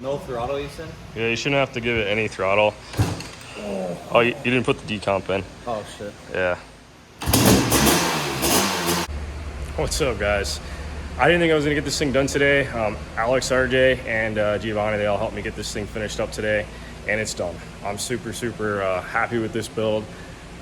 No throttle, you said? Yeah, you shouldn't have to give it any throttle. Oh, you didn't put the decomp in. Oh, shit. Yeah. What's up, guys? I didn't think I was gonna get this thing done today. Alex, RJ, and Giovanni, they all helped me get this thing finished up today, and it's done. I'm super happy with this build.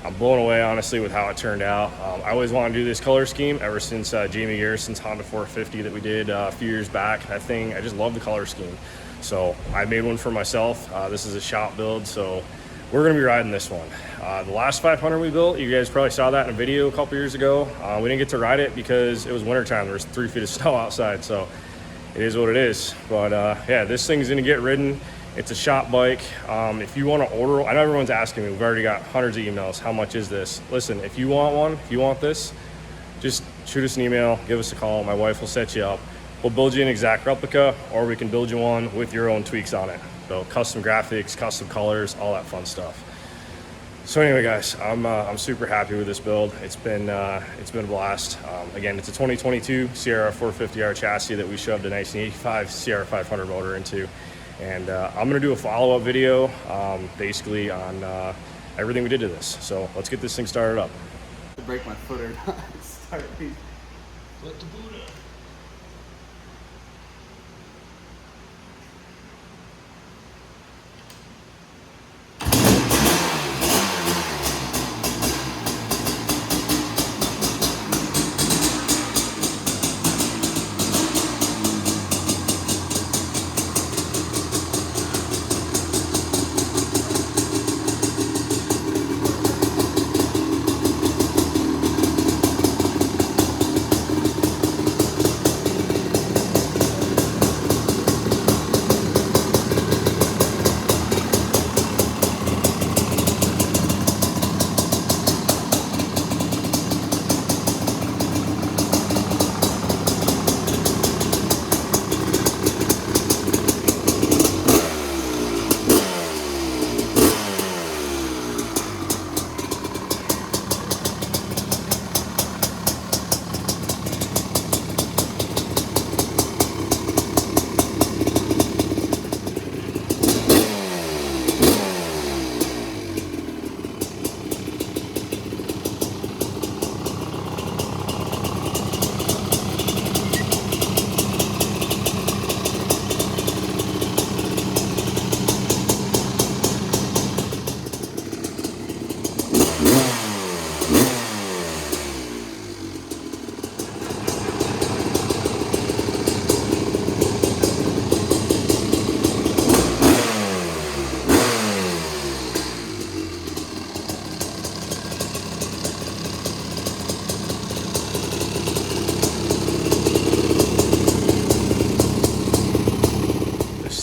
I'm blown away, honestly, with how it turned out. I always wanted to do this color scheme ever since Jamie Garrison's Honda 450 that we did a few years back. That thing, I just love the color scheme. So I made one for myself. This is a shop build, so we're gonna be riding this one. The last 500 we built, you guys probably saw that in a video a couple years ago. We didn't get to ride it because it was wintertime. There was 3 feet of snow outside, so it is what it is. But yeah, this thing's gonna get ridden. It's a shop bike. If you wanna order, I know everyone's asking me, we've already got hundreds of emails, how much is this? Listen, if you want one, if you want this, just shoot us an email, give us a call, my wife will set you up. We'll build you an exact replica, or we can build you one with your own tweaks on it. So custom graphics, custom colors, all that fun stuff. So anyway, guys, I'm super happy with this build. It's been a blast. Again, it's a 2022 CR450R chassis that we shoved a 1985 CR500 motor into. And I'm gonna do a follow-up video basically on everything we did to this. So let's get this thing started up. To break my foot or not. Start me. Let the boot up.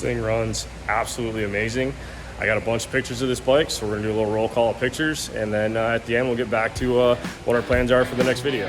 Thing runs absolutely amazing. I got a bunch of pictures of this bike, so we're gonna do a little roll call of pictures, and then at the end we'll get back to what our plans are for the next video.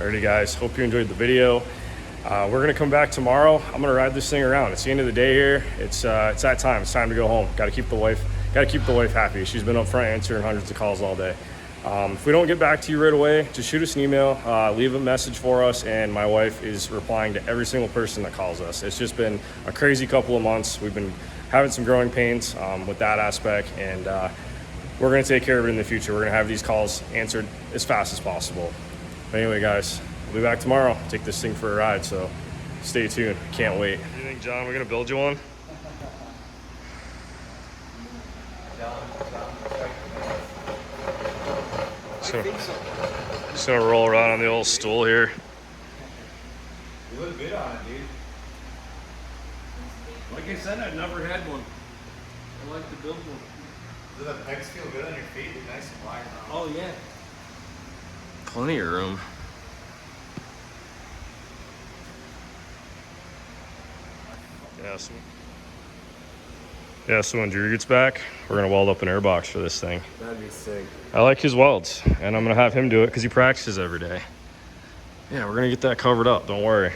Alrighty guys, hope you enjoyed the video. We're gonna come back tomorrow. I'm gonna ride this thing around. It's the end of the day here. It's that time. It's time to go home. Got to keep the wife happy. She's been up front answering hundreds of calls all day. If we don't get back to you right away, just shoot us an email, leave a message for us, and my wife is replying to every single person that calls us. It's just been a crazy couple of months. We've been having some growing pains with that aspect, and we're gonna take care of it in the future. We're gonna have these calls answered as fast as possible. But anyway, guys, we'll be back tomorrow. Take this thing for a ride, so stay tuned. Can't wait. What do you think, John? We're gonna build you one? Just gonna roll around on the old stool here. You look good on it, dude. Like I said, I've never had one. I like to build one. Do the pegs feel good on your feet? They're nice and wide. Oh yeah. Plenty of room. Yeah, so when Drew gets back, we're gonna weld up an airbox for this thing. That'd be sick. I like his welds, and I'm gonna have him do it because he practices every day. Yeah, we're gonna get that covered up, don't worry.